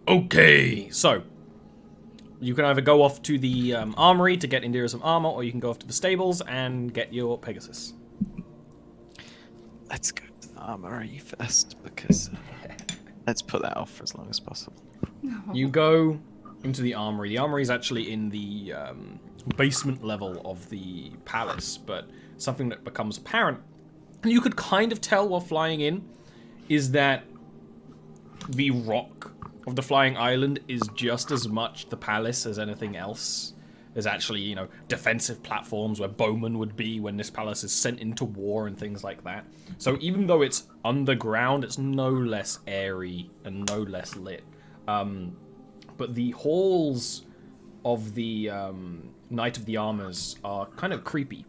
Okay, so you can either go off to the armory to get Indira some armor, or you can go off to the stables and get your Pegasus. Let's go to the armory first, because let's put that off for as long as possible. You go into the armory. The armory is actually in the basement level of the palace, but something that becomes apparent, and you could kind of tell while flying in, is that the rock of the flying island is just as much the palace as anything else. There's actually, defensive platforms where bowmen would be when this palace is sent into war and things like that. So even though it's underground, it's no less airy and no less lit. But the halls of the Knight of the Armors are kind of creepy,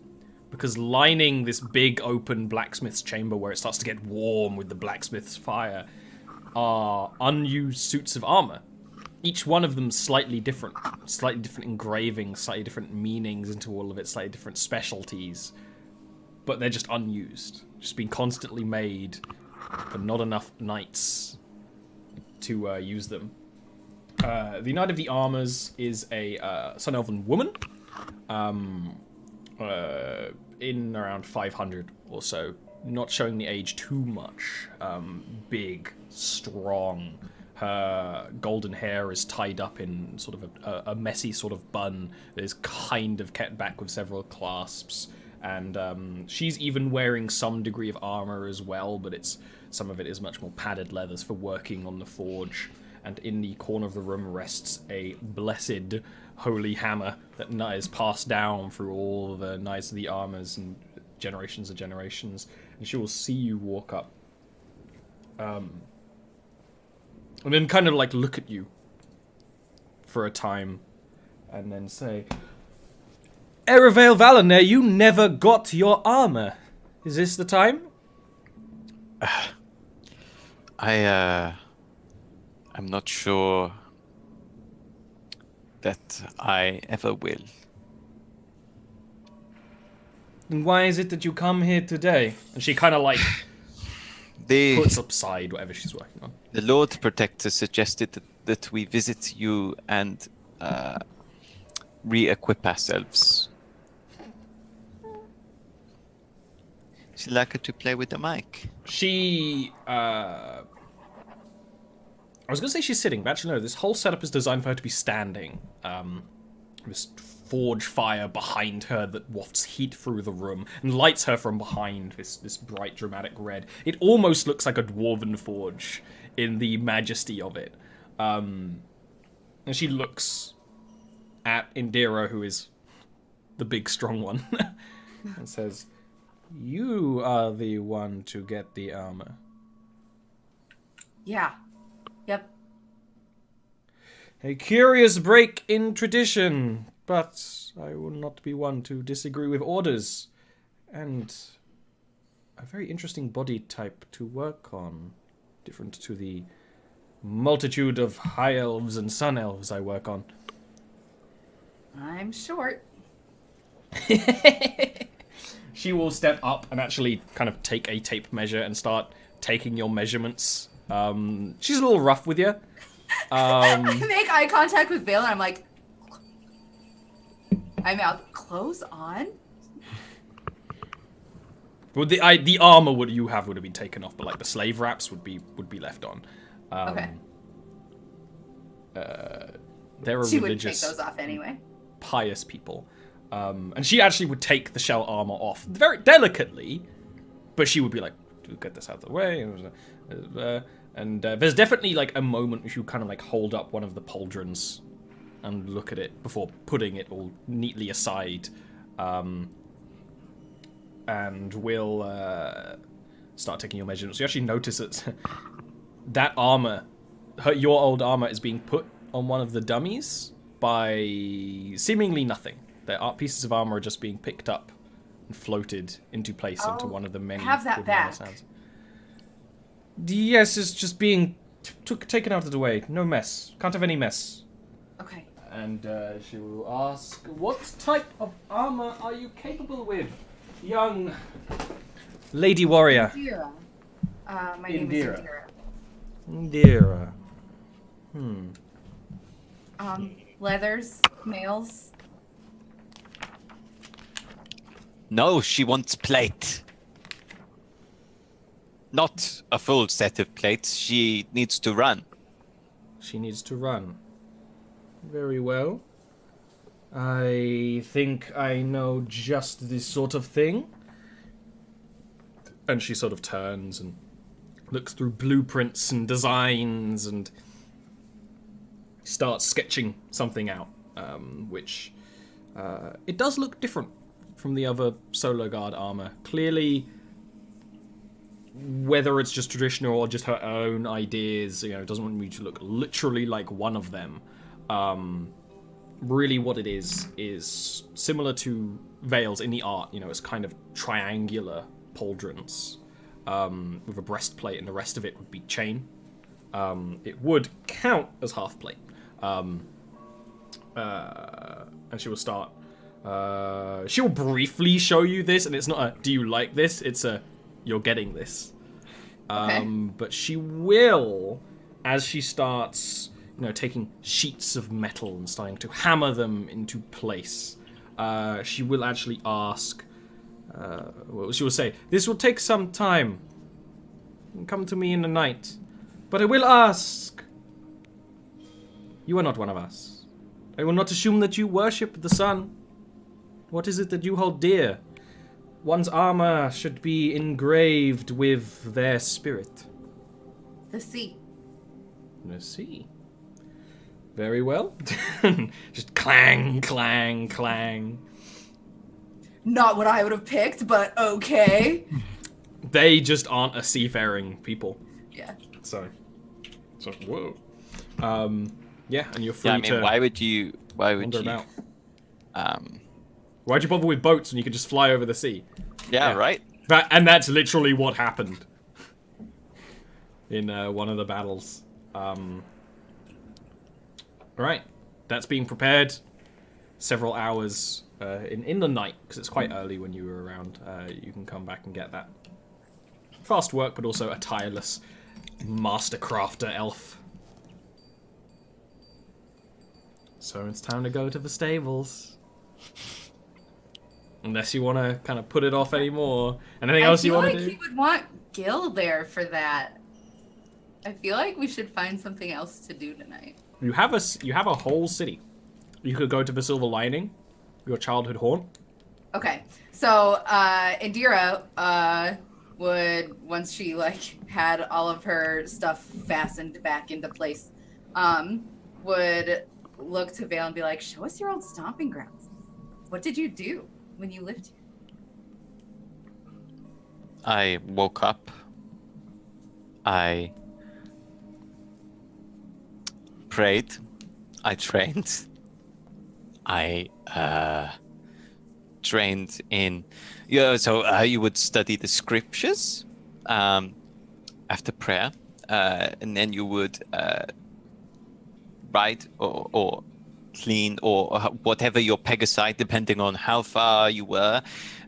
because lining this big open blacksmith's chamber where it starts to get warm with the blacksmith's fire are unused suits of armor. Each one of them slightly different engravings, slightly different meanings into all of it, slightly different specialties, but they're just unused, just being constantly made, but not enough knights to use them. The Knight of the Armors is a Sun Elven woman, in around 500 or so, not showing the age too much. Big, strong. Her golden hair is tied up in sort of a messy sort of bun that is kind of kept back with several clasps. And she's even wearing some degree of armor as well, but some of it is much more padded leathers for working on the forge. And in the corner of the room rests a blessed holy hammer that is passed down through all the Knights of the Armors and generations of generations. And she will see you walk up. And then kind of like look at you for a time and then say, Erevail Valaner, you never got your armor. Is this the time? I'm not sure that I ever will. And why is it that you come here today? And she kind of like puts aside whatever she's working on. The Lord Protector suggested that we visit you and re-equip ourselves. She like to play with the mic. She, I was going to say she's sitting, but actually no, this whole setup is designed for her to be standing. This forge fire behind her that wafts heat through the room and lights her from behind, this bright dramatic red. It almost looks like a dwarven forge in the majesty of it. And she looks at Indira, who is the big strong one, and says, "You are the one to get the armor." Yeah. Yep. A curious break in tradition, but I will not be one to disagree with orders. And a very interesting body type to work on, different to the multitude of high elves and sun elves I work on. I'm short. She will step up and actually kind of take a tape measure and start taking your measurements. She's a little rough with you. I make eye contact with Vale and I'm like, I'm out. Clothes on? Well, the armor would have been taken off, but like the slave wraps would be left on. Okay. They're a She religious, would take those off anyway. pious people, and she actually would take the shell armor off very delicately, but she would be like, "Get this out of the way." And there's definitely like a moment where you kind of like hold up one of the pauldrons and look at it before putting it all neatly aside, and we'll start taking your measurements. You actually notice that armor, your old armor, is being put on one of the dummies by seemingly nothing. There are pieces of armor just being picked up and floated into place into one of the many. Have that back. Sounds. Yes, it's just being taken out of the way. No mess. Can't have any mess. Okay. And she will ask, what type of armor are you capable with, young lady warrior? Indira. My name is Indira. Indira. Leathers, males. No, she wants plate. Not a full set of plates. She needs to run. She needs to run. Very well. I think I know just this sort of thing. And she sort of turns and looks through blueprints and designs and starts sketching something out, which it does look different from the other Solar Guard armor. Clearly, whether it's just traditional or just her own ideas, doesn't want me to look literally like one of them. Really what it is similar to Veil's in the art. It's kind of triangular pauldrons with a breastplate, and the rest of it would be chain. It would count as half plate. And she will start. She'll briefly show you this, and it's not a "do you like this?" It's a "you're getting this." Okay. But she will, as she starts, taking sheets of metal and starting to hammer them into place. She will actually ask. She will say, "This will take some time. Come to me in the night, but I will ask. You are not one of us. I will not assume that you worship the sun. What is it that you hold dear? One's armor should be engraved with their spirit." The sea. The sea. Very well. Just clang, clang, clang. Not what I would have picked, but okay. They just aren't a seafaring people. Yeah. So whoa. Yeah, and you're free Yeah, I mean, to why would you? wander about. Why'd you bother with boats when you could just fly over the sea? Yeah, Yeah. right. And that's literally what happened in one of the battles. Right, that's being prepared. Several hours in the night, because it's quite early when you were around. You can come back and get that. Fast work, but also a tireless master crafter elf. So it's time to go to the stables. Unless you want to kind of put it off anymore. Anything else you want to do? I feel like he would want Gil there for that. I feel like we should find something else to do tonight. You have a whole city. You could go to the Silver Lining, your childhood haunt. Okay, so Indira would, once she had all of her stuff fastened back into place, would look to Vale and be like, "Show us your old stomping grounds. What did you do when you lived here?" I woke up. I prayed. I trained. I trained in. So you would study the scriptures after prayer, and then you would ride or clean or whatever your Pegasi, depending on how far you were,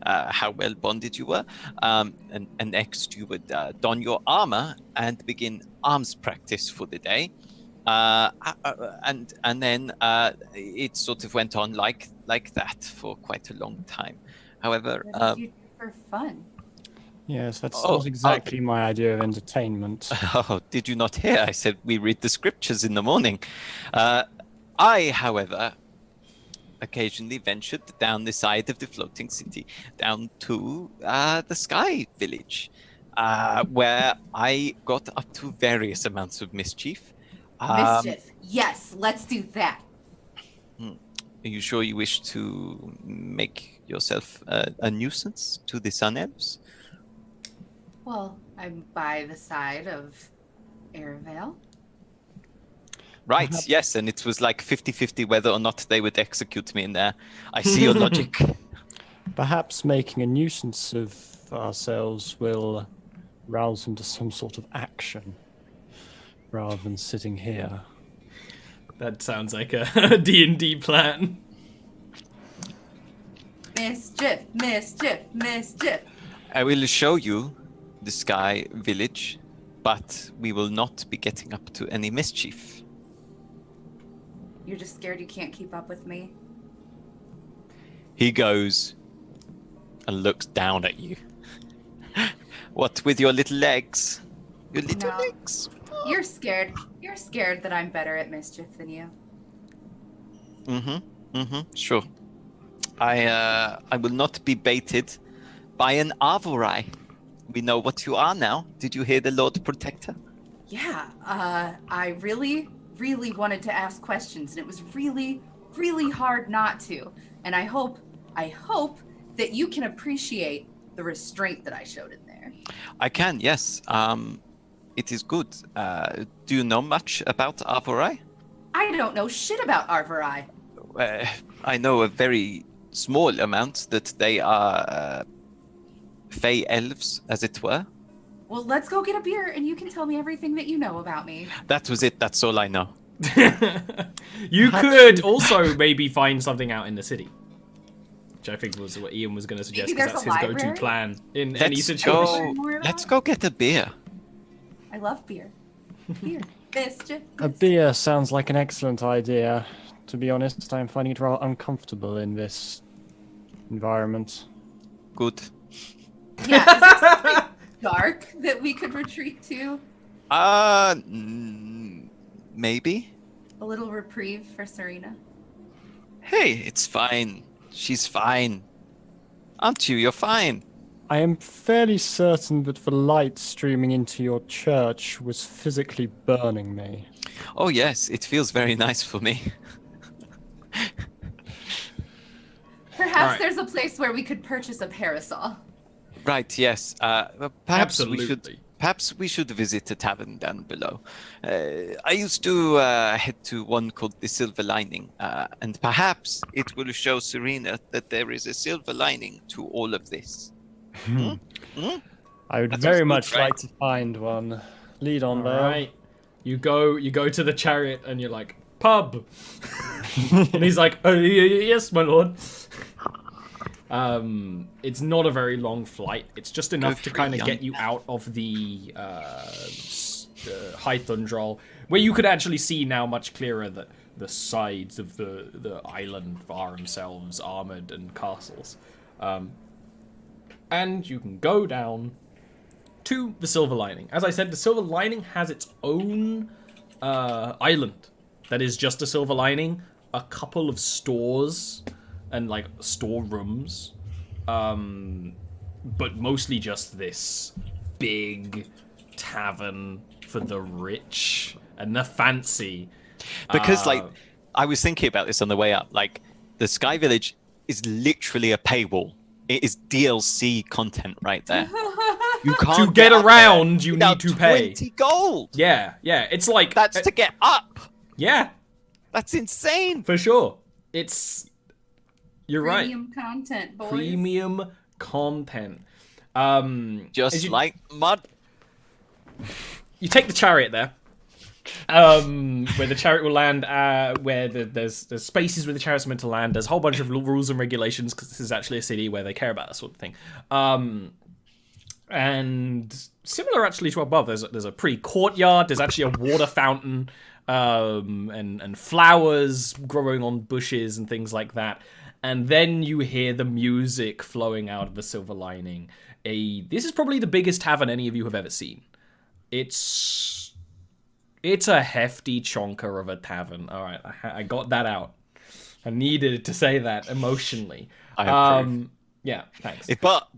how well bonded you were, and next you would don your armor and begin arms practice for the day. And then it sort of went on like that for quite a long time. However, What did you do for fun? Yes, that's not exactly my idea of entertainment. Oh, did you not hear? I said we read the scriptures in the morning. I, however, occasionally ventured down the side of the floating city, down to the Sky Village, where I got up to various amounts of mischief. Mischief. Yes, let's do that. Are you sure you wish to make yourself a nuisance to the Sun Elves? Well, I'm by the side of Aravale. Right, yes, and it was like 50-50 whether or not they would execute me in there. I see your logic. Perhaps making a nuisance of ourselves will rouse them to some sort of action, rather than sitting here. That sounds like a D&D plan. Mischief, mischief, mischief. I will show you the Sky Village, but we will not be getting up to any mischief. You're just scared you can't keep up with me? He goes and looks down at you. What with your little legs? Your little No. legs? You're scared. You're scared that I'm better at mischief than you. Sure. I will not be baited by an Avorai. We know what you are now. Did you hear the Lord Protector? Yeah, I really, really wanted to ask questions, and it was really, really hard not to. And I hope that you can appreciate the restraint that I showed in there. I can, yes. It is good. Do you know much about Avorai? I don't know shit about Arvorai. I know a very small amount that they are Fey elves, as it were. Well, let's go get a beer, and you can tell me everything that you know about me. That was it. That's all I know. You could also maybe find something out in the city. Which I think was what Ian was going to suggest, Maybe because there's that's a his go-to library? plan in any Let's situation. go. Let's go get a beer. I love beer. Beer. Mischief. A beer sounds like an excellent idea. To be honest, I'm finding it rather uncomfortable in this environment. Good. Yeah, is there something dark that we could retreat to? Maybe. A little reprieve for Serena. Hey, it's fine. She's fine. Aren't you? You're fine. I am fairly certain that the light streaming into your church was physically burning me. Oh, yes. It feels very nice for me. Perhaps Alright. there's a place where we could purchase a parasol. Right, yes. Well, Absolutely. Perhaps we should visit a tavern down below. I used to head to one called the Silver Lining, and perhaps it will show Serena that there is a silver lining to all of this. I would That very sounds much good, right? like to find one. Lead on, Vale. Alright. You go to the chariot and you're like, pub! And he's like, oh, yes, my lord. It's not a very long flight. It's just enough to for kind of young get you out of the high thundral, where you could actually see now much clearer the sides of the island are themselves armored and castles. And you can go down to the Silver Lining. As I said, the Silver Lining has its own island that is just a Silver Lining, a couple of stores and like storerooms, but mostly just this big tavern for the rich and the fancy. Because, I was thinking about this on the way up. Like, the Sky Village is literally a paywall. It is DLC content right there. You can't to get up around, there you without need to pay. 20 gold. Yeah, it's like That's to get up. yeah, That's insane. for sure. You're right. Premium content, boys. Premium content. Just as you- like mud. You take the chariot there, where the chariot will land, where there's spaces where the chariot's meant to land. There's a whole bunch of rules and regulations, because this is actually a city where they care about that sort of thing. And similar actually to above, there's a pretty courtyard. There's actually a water fountain, and flowers growing on bushes and things like that. And then you hear the music flowing out of the Silver Lining. This is probably the biggest tavern any of you have ever seen. It's a hefty chonker of a tavern. All right, I got that out. I needed to say that emotionally. I approve. Yeah, thanks. But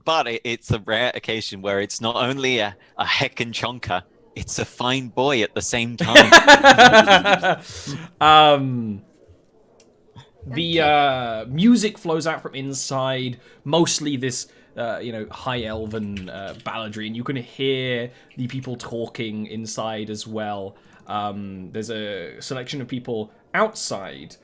it's a rare occasion where it's not only a heckin' chonker, it's a fine boy at the same time. The music flows out from inside, mostly this high elven balladry, and you can hear the people talking inside as well. There's a selection of people outside,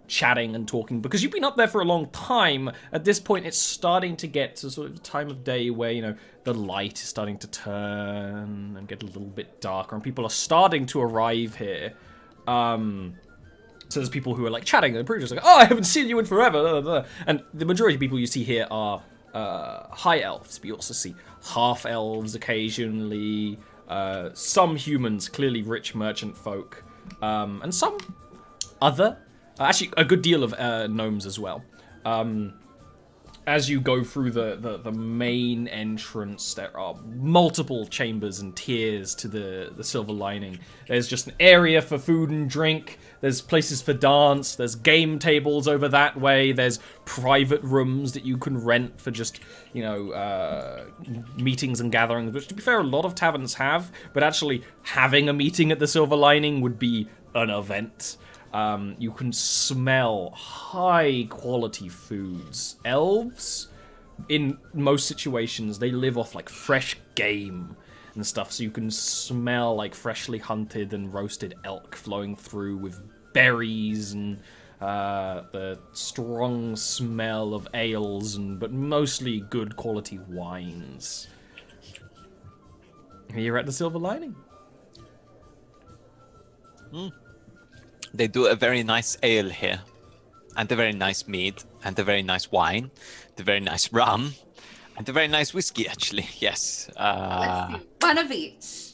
chatting and talking, because you've been up there for a long time. At this point, it's starting to get to sort of the time of day where, the light is starting to turn and get a little bit darker, and people are starting to arrive here. So there's people who are like chatting, and the just like, oh, I haven't seen you in forever. Blah, blah, blah. And the majority of people you see here are high elves, but you also see half elves occasionally, some humans, clearly rich merchant folk, and some other Actually, a good deal of gnomes as well. As you go through the main entrance, there are multiple chambers and tiers to the Silver Lining. There's just an area for food and drink. There's places for dance. There's game tables over that way. There's private rooms that you can rent for just, meetings and gatherings, which, to be fair, a lot of taverns have. But actually, having a meeting at the Silver Lining would be an event. You can smell high-quality foods. Elves, in most situations, they live off, like, fresh game and stuff, so you can smell, like, freshly hunted and roasted elk flowing through with berries and the strong smell of ales, but mostly good-quality wines. Here at the Silver Lining. They do a very nice ale here, and a very nice mead, and a very nice wine, the very nice rum, and a very nice whiskey, actually. Yes. Let's do one of each.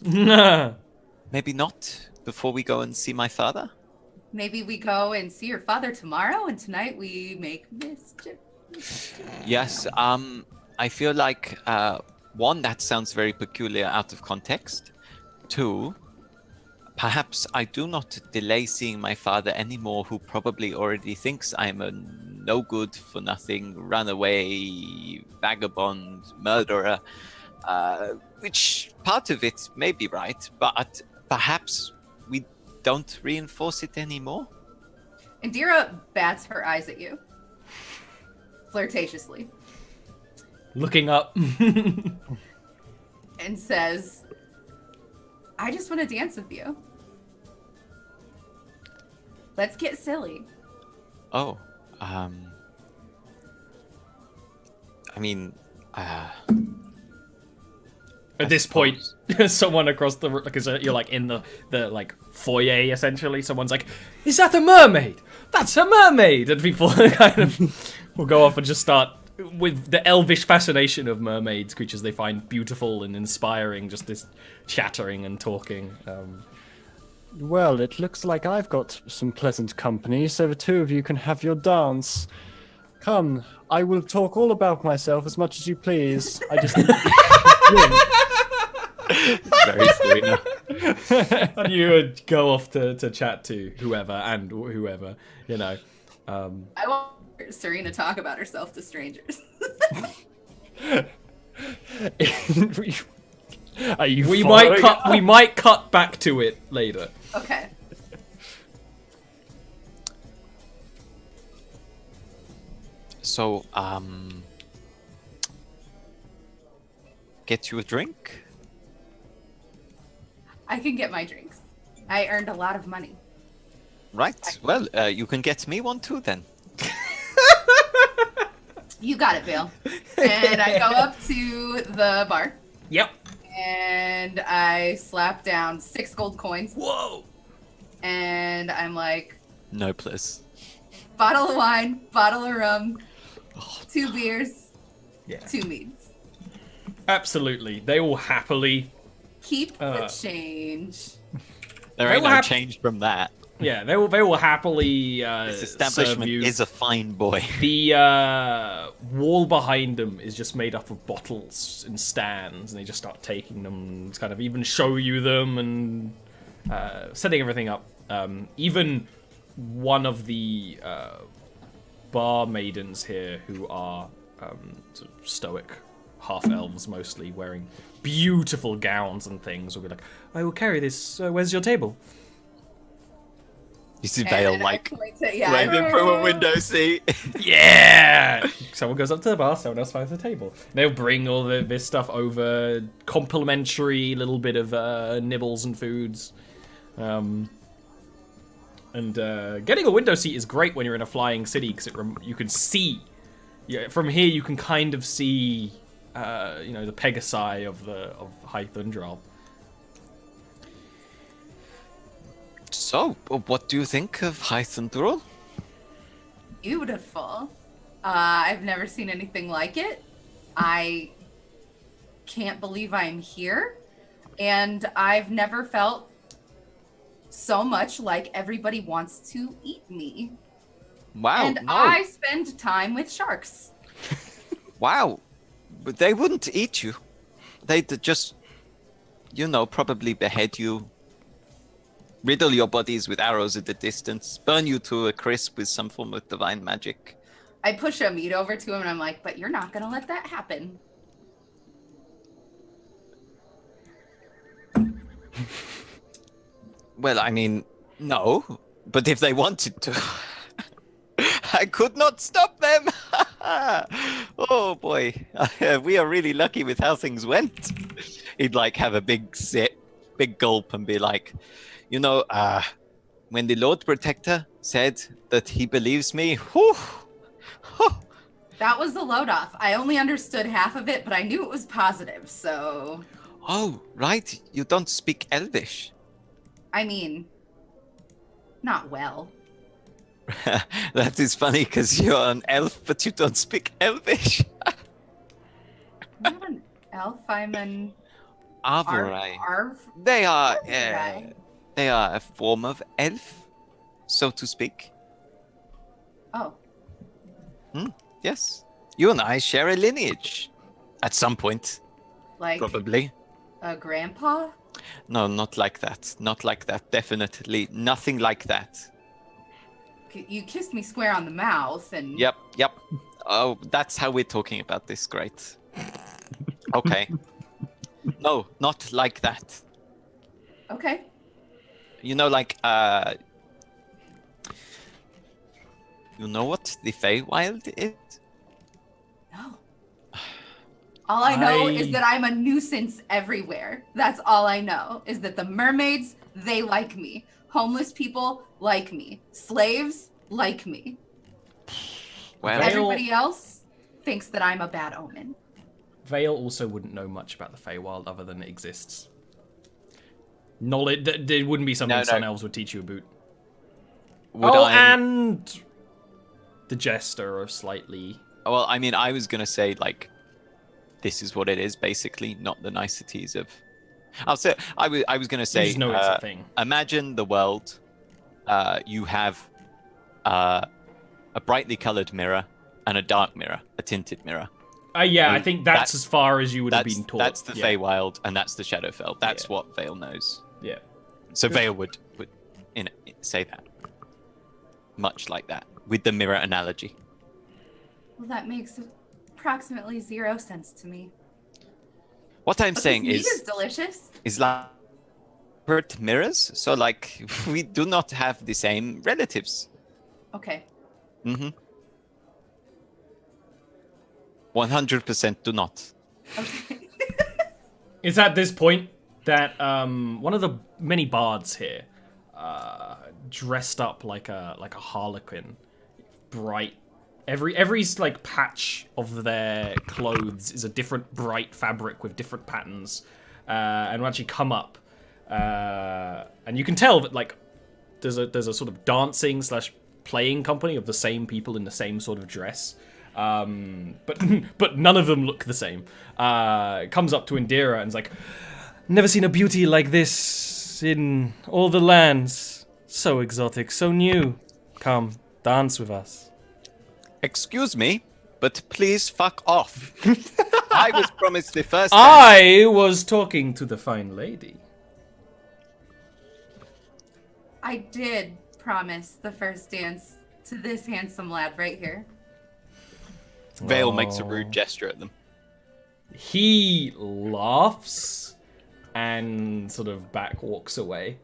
Maybe not before we go and see my father. Maybe we go and see your father tomorrow, and tonight we make mischief. Yes. I feel like one, that sounds very peculiar out of context. Two, perhaps I do not delay seeing my father anymore, who probably already thinks I'm a no-good-for-nothing, runaway, vagabond, murderer, which part of it may be right, but perhaps we don't reinforce it anymore? Indira bats her eyes at you, flirtatiously, Looking up. and says, I just want to dance with you. Let's get silly. Oh, I mean, At this point, someone across the because you're like in the like foyer essentially. Someone's like, "Is that a mermaid? That's a mermaid!" And people kind of will go off and just start with the elvish fascination of mermaids, creatures they find beautiful and inspiring. Just this chattering and talking. Well, it looks like I've got some pleasant company, so the two of you can have your dance. Come, I will talk all about myself as much as you please. I just very sweet. And you would go off to chat to whoever, I want Serena talk about herself to strangers. Are you We following? might cut back to it later. Okay. So, get you a drink? I can get my drinks. I earned a lot of money. Right. Well, you can get me one too then. You got it, Vale. And I go up to the bar. Yep. And I slap down 6 gold coins. Whoa. And I'm like, No, please. bottle of wine, bottle of rum, 2 beers, Yeah. 2 meads. Absolutely. They will happily. Keep the change. There They ain't will no have- change from that. Yeah, they will happily This serve establishment you. is a fine boy. The wall behind them is just made up of bottles and stands, and they just start taking them, kind of even show you them and setting everything up. Even one of the bar maidens here, who are sort of stoic half-elves mostly, wearing beautiful gowns and things, will be like, I will carry this. Where's your table? You see Vale And I like point to- yeah, waving from a window seat. Yeah! Someone goes up to the bar, someone else finds the table. They'll bring all this stuff over, complimentary little bit of nibbles and foods. And getting a window seat is great when you're in a flying city, because you can see. Yeah, from here you can kind of see, the Pegasi of High Thundral. So, what do you think of Hythendrul? Beautiful. I've never seen anything like it. I can't believe I'm here. And I've never felt so much like everybody wants to eat me. Wow. And no. I spend time with sharks. Wow. But they wouldn't eat you. They'd just, probably behead you, riddle your bodies with arrows at a distance, burn you to a crisp with some form of divine magic. I push a meat over to him and I'm like, but you're not gonna let that happen. Well, I mean, no. But if they wanted to, I could not stop them. Oh boy, we are really lucky with how things went. He'd like have a big sip, big gulp, and be like, when the Lord Protector said that he believes me, whew, That was the load off. I only understood half of it, but I knew it was positive, so... Oh, right, you don't speak Elvish. I mean, not well. That is funny because you're an elf, but you don't speak Elvish. I'm not an elf, I'm an... Arvorai. Arv? They are Arvorai. they are a form of elf, so to speak. Oh. Yes. You and I share a lineage. At some point, Like probably. a grandpa? No, not like that. Not like that. Definitely nothing like that. You kissed me square on the mouth and... Yep. Oh, that's how we're talking about this. Great. Okay. No, not like that. Okay. Like, you know what the Feywild is? No. All I know is that I'm a nuisance everywhere. That's all I know, is that the mermaids, they like me. Homeless people like me. Slaves like me. Well, Everybody else thinks that I'm a bad omen. Vale also wouldn't know much about the Feywild other than it exists. Knowledge, there wouldn't be something No. Sun Elves would teach you about. would I... and the Jester are slightly... Well, I mean, I was going to say, like, this is what it is, basically, not the niceties of... I was going to say, You just know it's a thing. Imagine the world. You have a brightly colored mirror and a dark mirror, a tinted mirror. Yeah, I think that's as far as you would have been taught. That's the yeah. Feywild, and that's the Shadowfell. That's Yeah. what Vale knows. Yeah. So Vale would say that. Much like that, with the mirror analogy. Well, that makes approximately 0 sense to me. What I'm But saying this meat is is delicious. like separate mirrors. So like we do not have the same relatives. Okay. 100% do not. Okay. It's at this point that one of the many bards here, dressed up like a harlequin, bright. Every like patch of their clothes is a different bright fabric with different patterns, and will actually come up, and you can tell that like there's a sort of dancing / playing company of the same people in the same sort of dress. But none of them look the same. Comes up to Indira and is like, never seen a beauty like this in all the lands. So exotic, so new. Come, dance with us. Excuse me, but please fuck off. I was promised the first. I was talking to the fine lady. I did promise the first dance to this handsome lad right here. Vale makes a rude gesture at them. He laughs and sort of back walks away.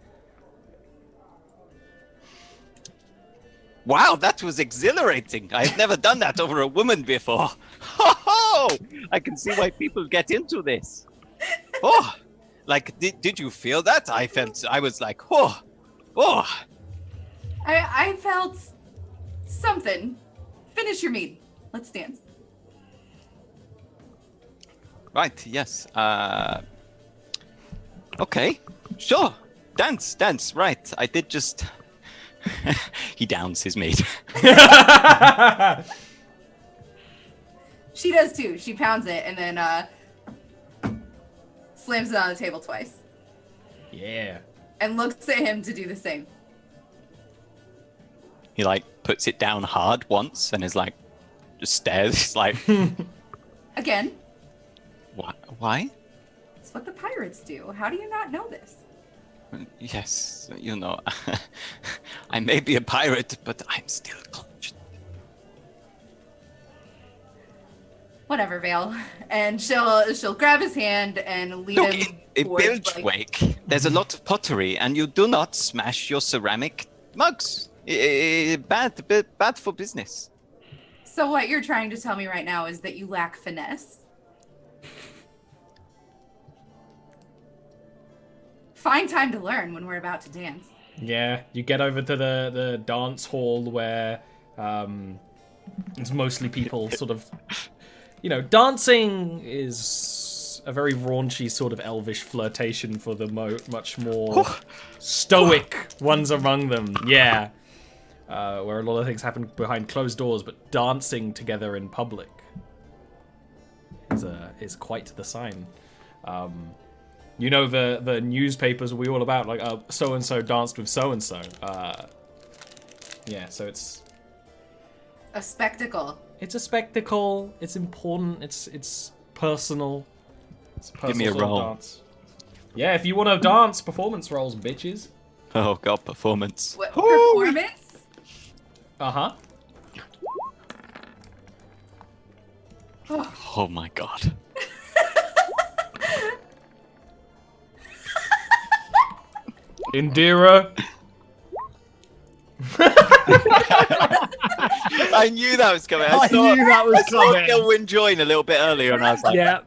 Wow, that was exhilarating. I've never done that over a woman before. Ho! I can see why people get into this. Oh, like, did you feel that? I was like, oh. I felt something. Finish your mead. Let's dance. Right, yes. Okay, sure. Dance, right. I did just... He downs his meat. She does too. She pounds it and then slams it on the table twice. Yeah. And looks at him to do the same. He, like, puts it down hard once and is like, just stares, like, Again, why? it's what the pirates do. How do you not know this? Yes, you know, I may be a pirate, but I'm still conscious. Whatever, Vale. And she'll grab his hand and lead Look, him in towards, Bilgewake, there's a lot of pottery, and you do not smash your ceramic mugs. Bad for business. So what you're trying to tell me right now is that you lack finesse. Find time to learn when we're about to dance. Yeah, you get over to the dance hall where it's mostly people sort of, dancing is a very raunchy sort of elvish flirtation for the much more stoic ones among them. Yeah, where a lot of things happen behind closed doors, but dancing together in public is quite the sign. The newspapers will be all about, like, so-and-so danced with so-and-so. Yeah, so it's A spectacle. a spectacle. It's important. It's personal. It's a personal Give me a sort of roll. dance. Yeah, if you want to dance, performance rolls, bitches. Oh god, performance. What, performance? Uh-huh. Oh my god. Indira. I knew that was coming. I knew that was I saw coming. Gilwyn join a little bit earlier, and I was like, Yeah.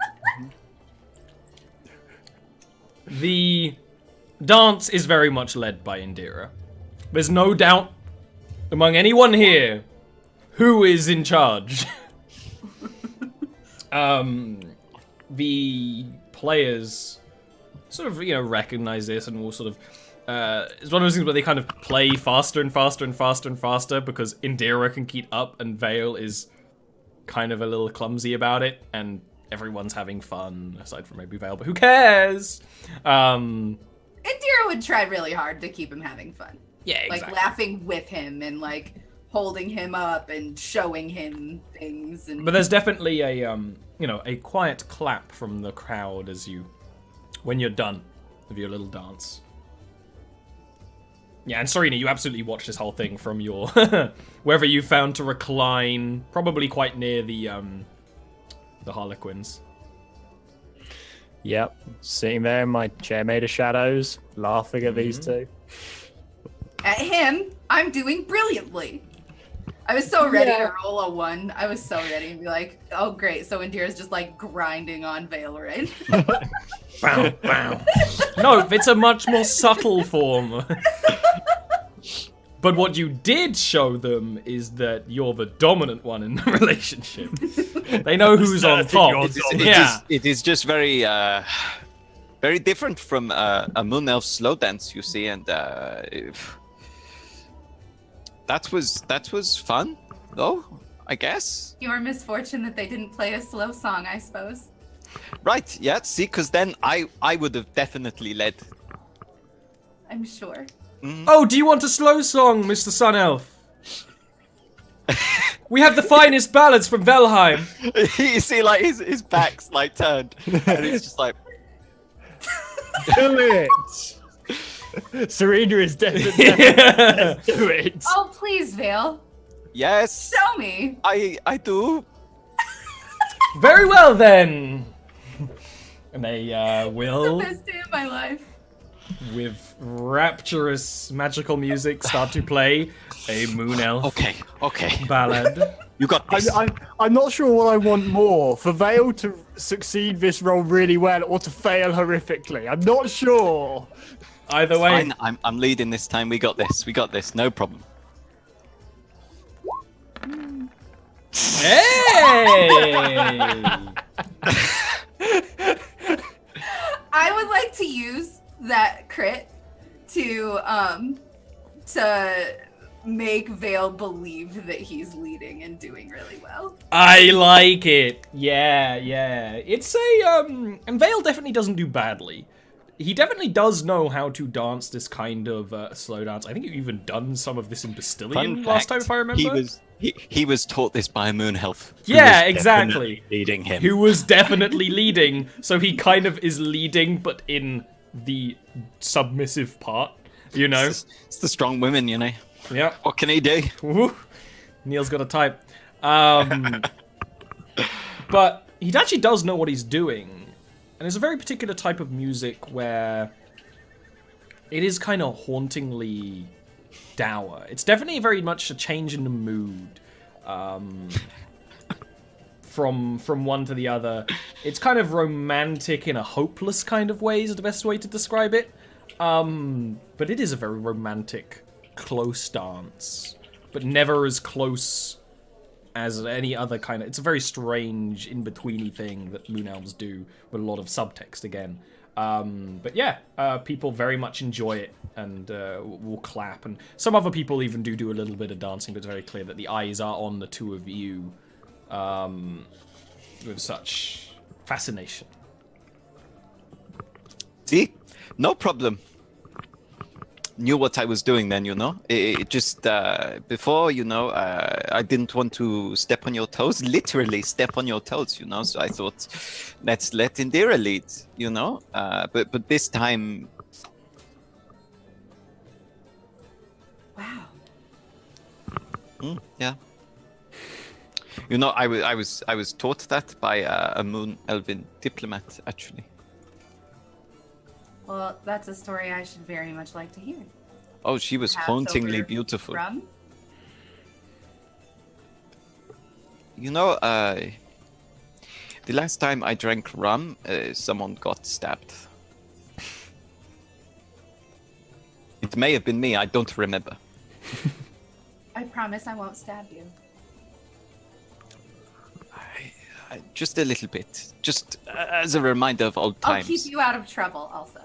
The dance is very much led by Indira. There's no doubt among anyone here who is in charge. The players sort of, recognize this and will sort of... it's one of those things where they kind of play faster and faster and faster and faster because Indira can keep up and Vale is kind of a little clumsy about it, and everyone's having fun, aside from maybe Vale, but who cares? Indira would try really hard to keep him having fun. Yeah, exactly. Like laughing with him and like holding him up and showing him things. And But there's definitely a a quiet clap from the crowd when you're done with your little dance. Yeah, and Serena, you absolutely watched this whole thing from your wherever you found to recline, probably quite near the Harlequins. Yep. Sitting there in my chair made of shadows, laughing at these two. at him, I'm doing brilliantly. I was so ready to roll a 1. I was so ready to be like, oh great, so Indira's just like grinding on Vale right now. Bow, bow. No, it's a much more subtle form. But what you did show them is that you're the dominant one in the relationship. They know who's on top. It is just very, very different from a Moon Elf slow dance, you see, and that was fun, though, I guess. Your misfortune that they didn't play a slow song, I suppose. Right, yeah, see, because then I would have definitely led. I'm sure. Oh, do you want a slow song, Mr. Sun Elf? We have the finest ballads from Velheim. You see, like, his back's, like, turned, and it's just like... Do it! Serena is definitely. Let's do it. Oh, please, Vale. Yes, Show me. I do. Very well, then. And they will, The best day of my life. with rapturous magical music, start to play a Moon Elf Okay. ballad. You got this. I'm not sure what I want more, for Vale to succeed this role really well or to fail horrifically. I'm not sure. Either way, Fine, I'm leading this time. We got this. No problem. hey! I would like to use that crit to make Vale believe that he's leading and doing really well. I like it. Yeah. It's a and Vale definitely doesn't do badly. he definitely does know how to dance this kind of slow dance. I think you've even done some of this in Bastilian last time, if I remember. He was taught this by a moon elf. Yeah, exactly. Leading him. Who was definitely leading, so he kind of is leading, but in the submissive part, you know? It's the strong women, you know? Yeah. What can he do? Woo. Neil's got a type. But he actually does know what he's doing. And it's a very particular type of music where it is kind of hauntingly dour. It's definitely very much a change in the mood from one to the other. It's kind of romantic in a hopeless kind of way is the best way to describe it. But it is a very romantic, close dance. But never as close as any other kind of... It's a very strange, in-betweeny thing that Moon Elves do with a lot of subtext again. But yeah, people very much enjoy it and will clap. And some other people even do a little bit of dancing, but it's very clear that the eyes are on the two of you with such fascination. See? No problem. Knew what I was doing then, you know? It just, before, you know, I didn't want to step on your toes, literally step on your toes, you know? So I thought, let's let Indira lead, you know? But this time... Wow. Yeah. You know, I was taught that by a moon elven diplomat, actually. Well, that's a story I should very much like to hear. Oh, she was Perhaps hauntingly over beautiful. Rum? You know, the last time I drank rum, someone got stabbed. It may have been me, I don't remember. I promise I won't stab you. Just a little bit. Just as a reminder of old I'll times. keep you out of trouble also.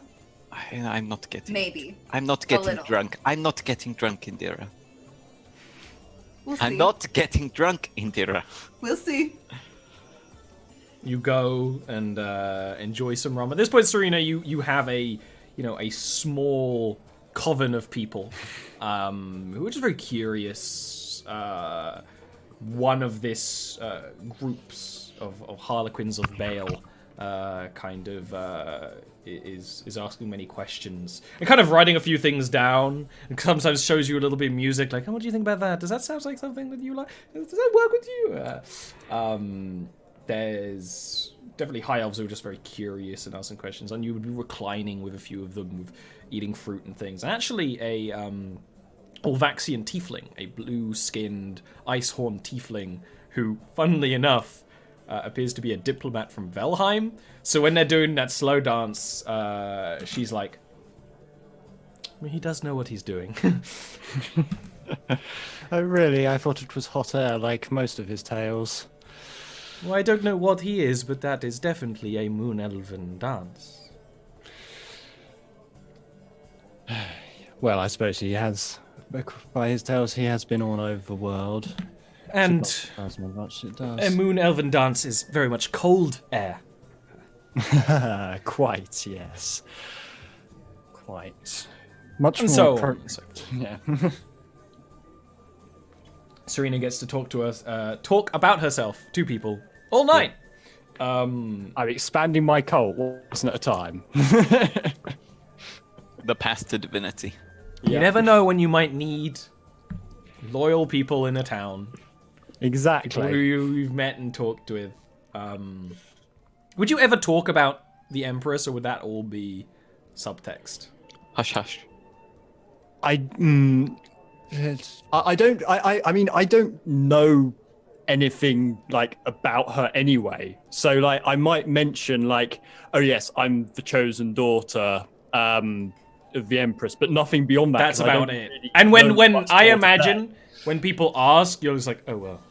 I'm not getting... Maybe. I'm not getting drunk. I'm not getting drunk, Indira. We'll see. I'm not getting drunk, Indira. We'll see. You go and enjoy some rum. At this point, Serena, you have a small coven of people who are just very curious. One of this groups of Harlequins of Bale is asking many questions and kind of writing a few things down, and sometimes shows you a little bit of music, like, oh, what do you think about that? Does that sound like something that you like? Does that work with you? There's definitely high elves who are just very curious and asking questions, and you would be reclining with a few of them, with eating fruit and things. And actually a Olvaxian tiefling, a blue-skinned, ice-horned tiefling, who, funnily enough, appears to be a diplomat from Velheim. So when they're doing that slow dance, she's like, well, he does know what he's doing. Oh, really? I thought it was hot air, like most of his tales. Well, I don't know what he is, but that is definitely a moon elven dance. Well, I suppose he has. By his tales, he has been all over the world. And As much it does. a moon elven dance is very much cold air. Quite, yes. Quite. Much And more. so Yeah. Serena gets to talk about herself to people all night. I'm expanding my cult one at a time. The path to divinity. You never know when you might need loyal people in a town. Exactly. People who you've met and talked with. Would you ever talk about the Empress, or would that all be subtext? Hush, hush. I mean, I don't know anything like about her anyway. So like, I might mention like, oh yes, I'm the chosen daughter of the Empress, but nothing beyond that. That's 'cause I about don't it. really And know when much I more to imagine say. when people ask, you're just like, oh well,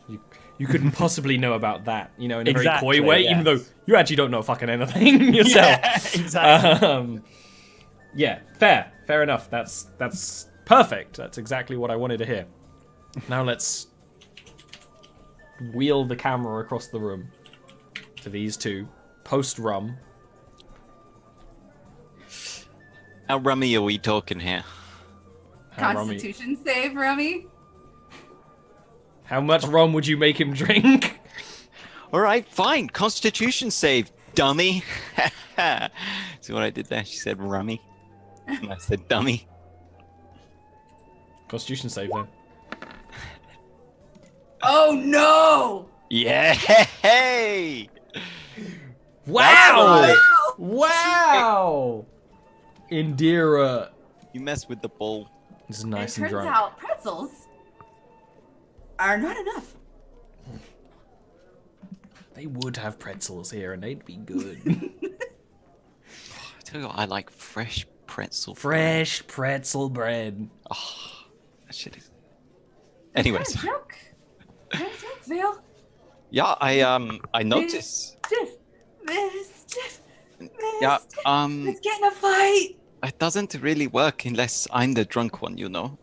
you couldn't possibly know about that, in a very coy way, even though you actually don't know fucking anything yourself. Yeah, exactly. Yeah, fair enough. That's perfect. That's exactly what I wanted to hear. Now let's wheel the camera across the room to these two post rum. How rummy are we talking here? How rummy? Constitution save, Rummy. How much rum would you make him drink? All right, fine. Constitution save, dummy. See what I did there? She said rummy. And I said dummy. Constitution save then. Oh no! Yeah. Hey. Wow! That's Wow! Indira. You mess with the ball. This is nice It and turns drunk. out pretzels are not enough. They would have pretzels here and they'd be good. I tell you what, I like fresh pretzel. Fresh pretzel bread. Oh, that shit is. Anyways, Joke. Phil. yeah, I noticed. Mischief. Yeah, Let's get in a fight. it doesn't really work unless I'm the drunk one, you know.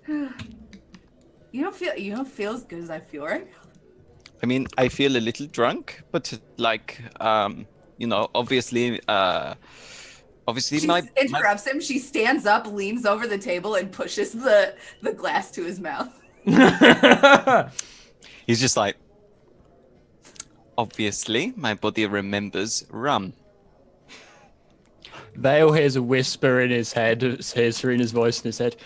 You don't feel as good as I feel, right? I mean, I feel a little drunk, but like, you know, obviously, She my interrupts him. She stands up, leans over the table, and pushes the glass to his mouth. he's just like, obviously, my body remembers rum. Vale hears a whisper in his head, hears Serena's voice in his head.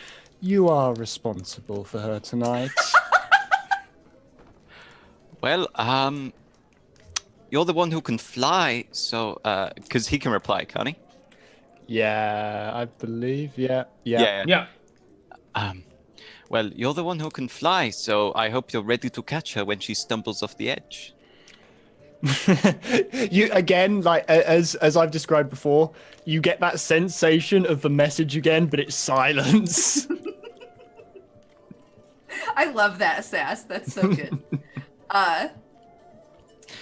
You are responsible for her tonight. Well, you're the one who can fly, so, because he can reply, can't he? Yeah, I believe. Yeah. Yeah. Well, you're the one who can fly, so I hope you're ready to catch her when she stumbles off the edge. You again, like as I've described before, you get that sensation of the message again, but it's silence. I love that sass. That's so good.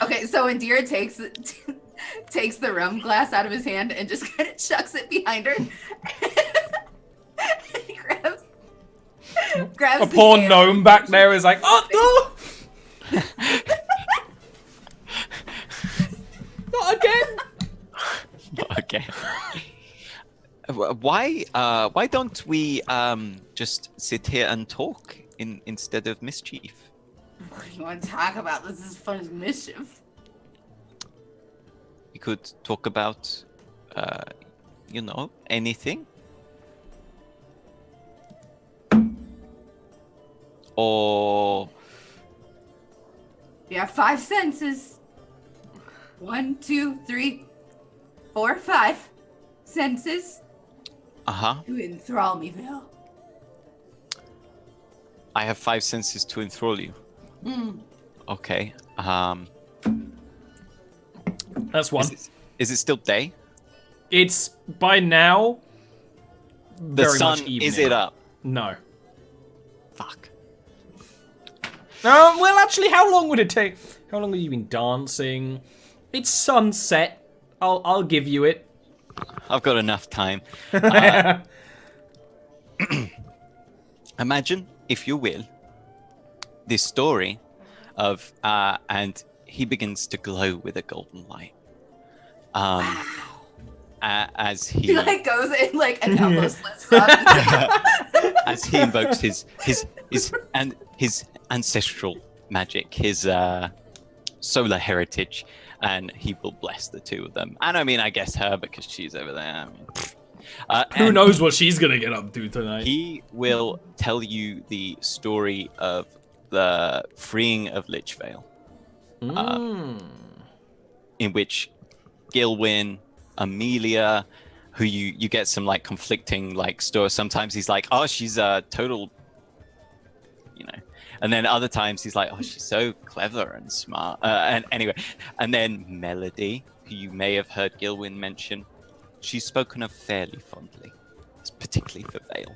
Okay, so Indira takes the rum glass out of his hand and just kind of chucks it behind her. He grabs A the poor can. gnome back there is like, oh no! Not again! Okay. Why don't we just sit here and talk instead of mischief? What do you want to talk about? This is fun as mischief. We could talk about, you know, anything. Or You have 5 senses. 1, 2, 3, 4, 5 senses. You enthrall me, Bill. I have 5 senses to enthrall you. Okay. That's one. Is it still day? It's by now. The Very sun, much evening. is it up? No. Fuck. Well, actually, how long would it take? How long have you been dancing? It's sunset. I'll give you it. I've got enough time. Imagine, if you will, this story of and he begins to glow with a golden light. As he He like goes in like an elbow slits up. as he invokes his ancestral magic, his solar heritage, and he will bless the two of them. And I mean, I guess her because she's over there. I mean, Who and knows what she's gonna get up to tonight? He will tell you the story of the freeing of Lichvale, in which Gilwyn, Amelia, who you get some like conflicting like stories. Sometimes he's like, oh, she's a total, you know, and then other times he's like, oh, she's so clever and smart. And anyway, and then Melody, who you may have heard Gilwyn mention, she's spoken of fairly fondly, particularly for Vale.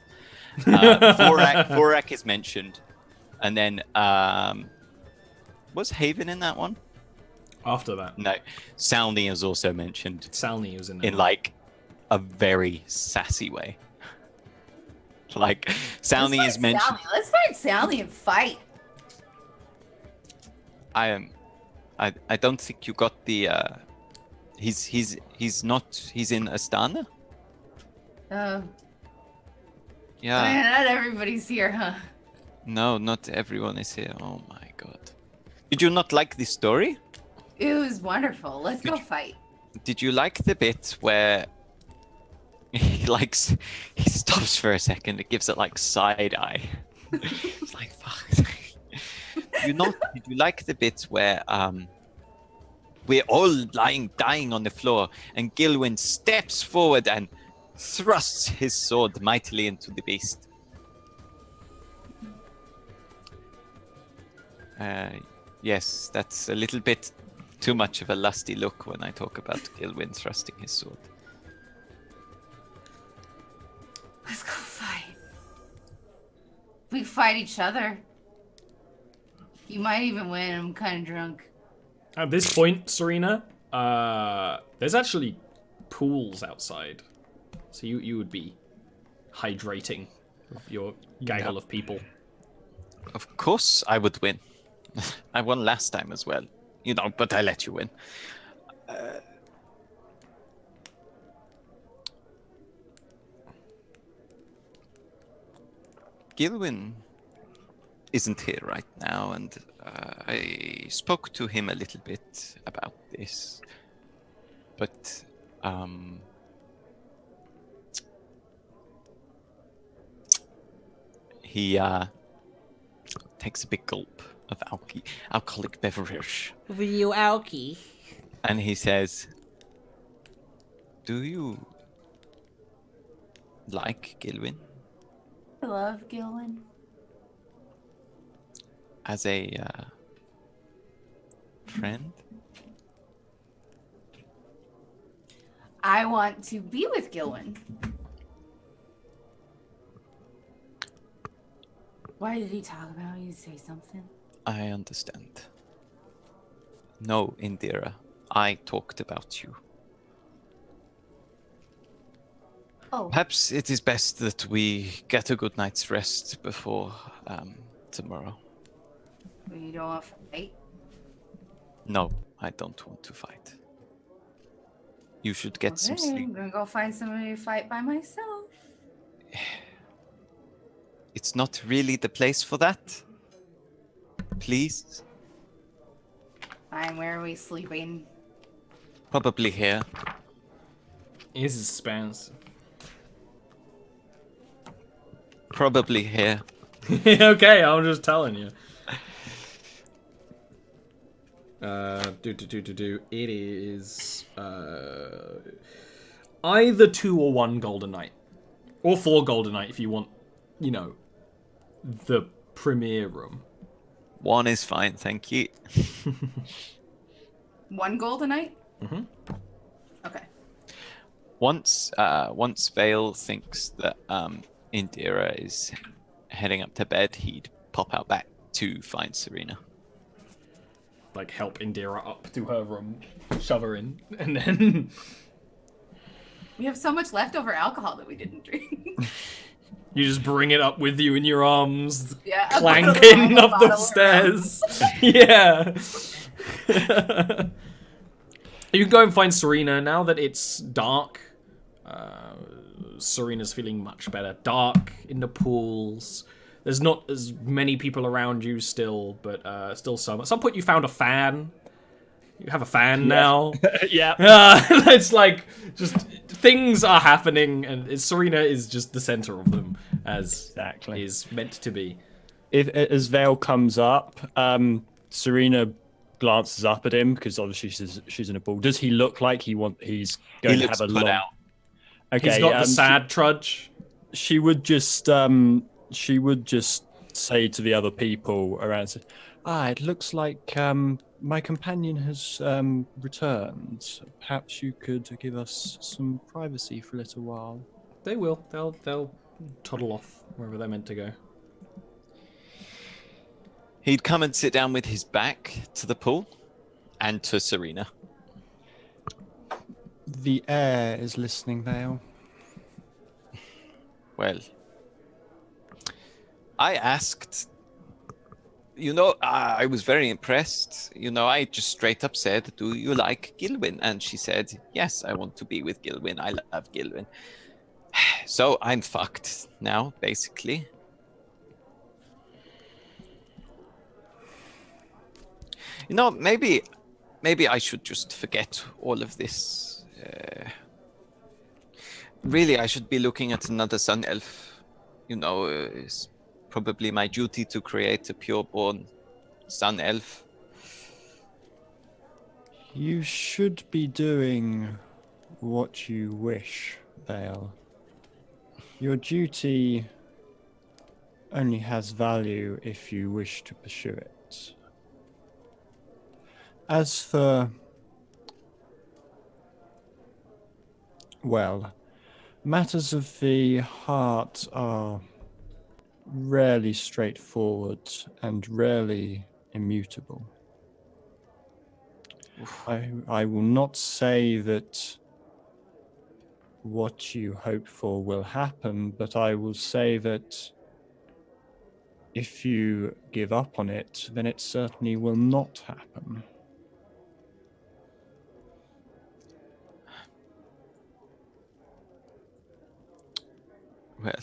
Vorak is mentioned, and then was Haven in that one? After that, No, Salny is also mentioned Salny was in there. in like a very sassy way. Like Salny is mentioned. Let's find Sally and fight. I don't think you got the. He's in Astana. Oh, Yeah. man, not everybody's here, huh? No, not everyone is here. Oh my god. Did you not like this story? It was wonderful. Let's go fight. Did you like the bit where he stops for a second and gives it like side eye? It's like fuck. Did you like the bit where we're all dying on the floor and Gilwyn steps forward and thrusts his sword mightily into the beast? Yes, that's a little bit too much of a lusty look when I talk about Gilwyn thrusting his sword. Let's go fight. We fight each other. You might even win. I'm kind of drunk. At this point, Serena, there's actually pools outside. So you would be hydrating with your gaggle of people. Of course I would win. I won last time as well. But I let you win. Gilwyn isn't here right now, and I spoke to him a little bit about this. But, he, takes a big gulp of alcoholic beverage. For you, Alki. And he says, "Do you like Gilwyn I love Gilwyn. as a friend?" I want to be with Gilwyn. Why did he talk about you? Say something. I understand. No, Indira, I talked about you. Oh, Perhaps it is best that we get a good night's rest before tomorrow. you don't want to fight? No, I don't want to fight. You should get some Okay, sleep. I'm gonna go find somebody to fight by myself. It's not really the place for that. Please. Fine, where are we sleeping? Probably here. Is expensive. Probably here. Okay, I'm just telling you. It is either 2 or 1 goldenite, or 4 goldenite if you want, the premier room. 1 is fine, thank you. 1 goldenite? Mhm. Okay. Once Vale thinks that Indira is heading up to bed, he'd pop out back to find Serena. Like, help Indira up to her room, shove her in, and then We have so much leftover alcohol that we didn't drink. you just bring it up with you in your arms, Yeah, clanking a up the bottle stairs. Yeah. You can go and find Serena now that it's dark. Serena's feeling much better. Dark in the pools. There's not as many people around you still, but still some. At some point, you found a fan. You have a fan now. Yeah. It's like just things are happening, and Serena is just the center of them, as Exactly. is meant to be. As Vale comes up, Serena glances up at him because obviously she's in a ball. Does he look like he's going He to looks have a put long? out. Okay, He's got the sad trudge. She would just say to the other people around, it looks like my companion has returned. Perhaps you could give us some privacy for a little while. They will. They'll toddle off wherever they're meant to go. He'd come and sit down with his back to the pool and to Serena. The air is listening, Vale. Well, I asked, I was very impressed. I just straight up said, "Do you like Gilwyn?" And she said, "Yes, I want to be with Gilwyn. I love Gilwyn." So I'm fucked now, basically. You know, maybe I should just forget all of this. Really, I should be looking at another sun elf. You know, it's probably my duty to create a pureborn sun elf. You should be doing what you wish, Vale. Your duty only has value if you wish to pursue it. As for, well, matters of the heart are rarely straightforward and rarely immutable. I will not say that what you hope for will happen, but I will say that if you give up on it, then it certainly will not happen. Well,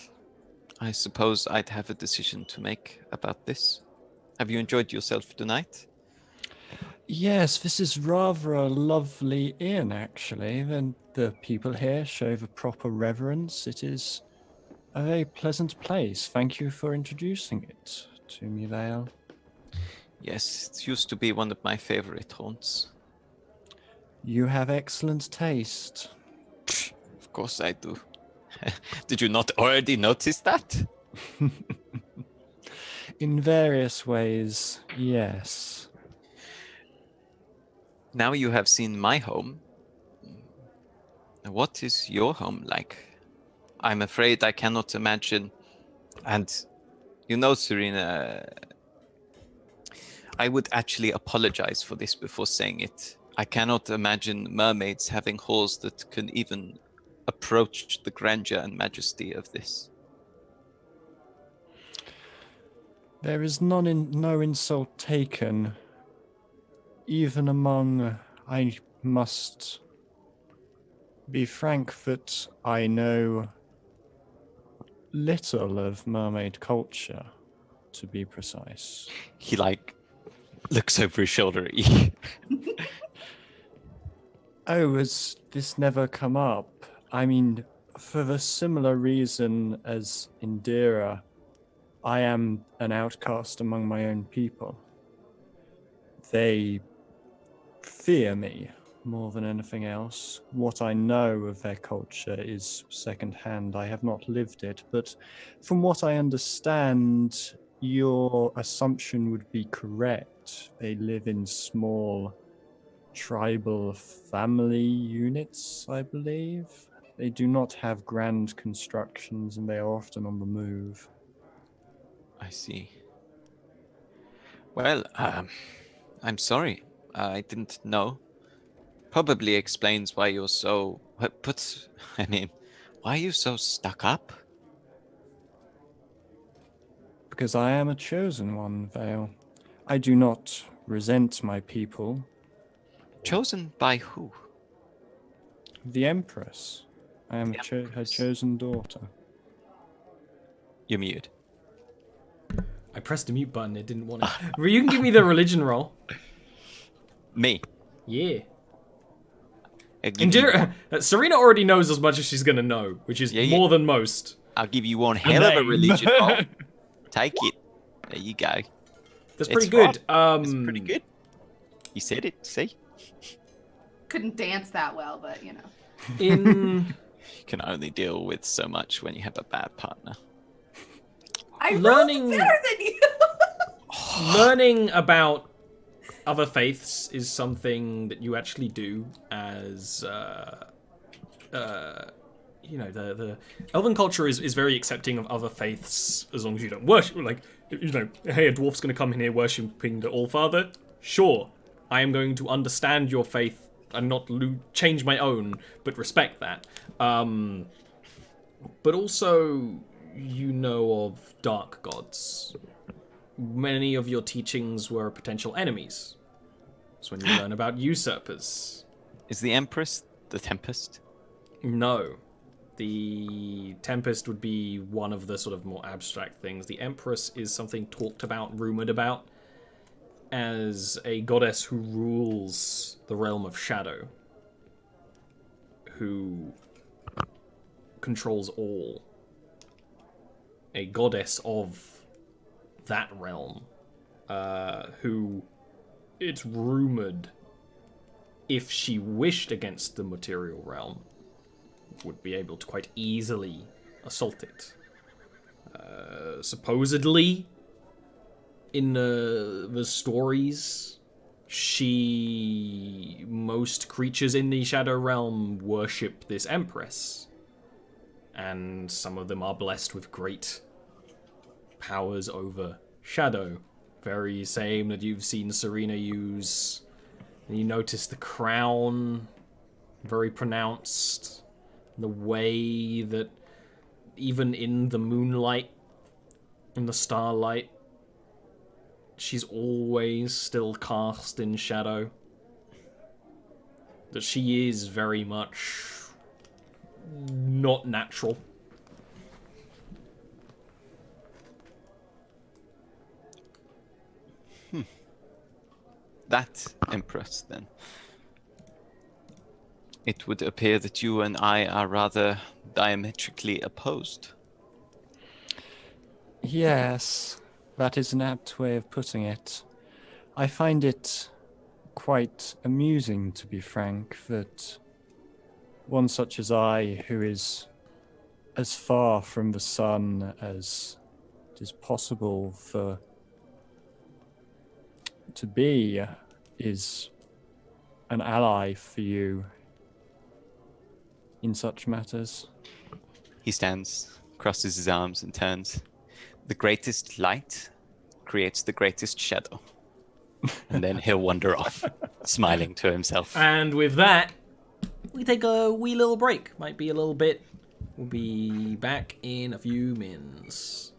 I suppose I'd have a decision to make about this. Have you enjoyed yourself tonight? Yes, this is rather a lovely inn, actually. The people here show the proper reverence. It is a very pleasant place. Thank you for introducing it to me, Vale. Yes, it used to be one of my favorite haunts. You have excellent taste. Of course I do. Did you not already notice that? In various ways, yes. Now you have seen my home. What is your home like? I'm afraid I cannot imagine. And you know, Serena, I would actually apologize for this before saying it. I cannot imagine mermaids having halls that can even approach the grandeur and majesty of this. There is no insult taken. Even among, I must be frank that I know little of mermaid culture, to be precise. He looks over his shoulder at you. Oh, has this never come up? I mean, for the similar reason as Indira, I am an outcast among my own people. They fear me more than anything else. What I know of their culture is secondhand. I have not lived it, but from what I understand, your assumption would be correct. They live in small tribal family units, I believe. They do not have grand constructions and they are often on the move. I see. Well, I'm sorry. I didn't know. Probably explains why you're so... But, I mean, why are you so stuck up? Because I am a chosen one, Vale. I do not resent my people. Chosen by who? The Empress. I am her Empress. chosen daughter. You're muted. I pressed the mute button, it didn't want it. You can give me the religion roll. Me. Yeah. I'll give you- Serena already knows as much as she's gonna know, which is Yeah. more than most. I'll give you one hell of a name. religion roll. Take it. There you go. That's pretty It's good. It's pretty good. You said it, see? Couldn't dance that well, but you know. In You can only deal with so much when you have a bad partner. I Learning- rolled better than you. learning about other faiths is something that you actually do as the elven culture is very accepting of other faiths as long as you don't worship. Like, hey, a dwarf's going to come in here worshipping the Allfather. Sure, I am going to understand your faith and not change my own, but respect that. But also, you know of dark gods. Many of your teachings were potential enemies. It's when you learn about usurpers. Is the Empress the Tempest? No. The Tempest would be one of the sort of more abstract things. The Empress is something talked about, rumored about, as a goddess who rules the realm of shadow, who controls all. A goddess of that realm, who it's rumored, if she wished against the material realm, would be able to quite easily assault it. Supposedly, in the stories, most creatures in the Shadow Realm worship this Empress, and some of them are blessed with great powers over Shadow. Very same that you've seen Serena use. And you notice the crown, very pronounced. The way that even in the moonlight, in the starlight, she's always still cast in shadow. That she is very much not natural. That Empress, then. It would appear that you and I are rather diametrically opposed. Yes, that is an apt way of putting it. I find it quite amusing, to be frank, that one such as I, who is as far from the sun as it is possible to be, is an ally for you in such matters. He stands, crosses his arms, and turns. The greatest light creates the greatest shadow. And then he'll wander off, smiling to himself. And with that, we take a wee little break. Might be a little bit. We'll be back in a few minutes.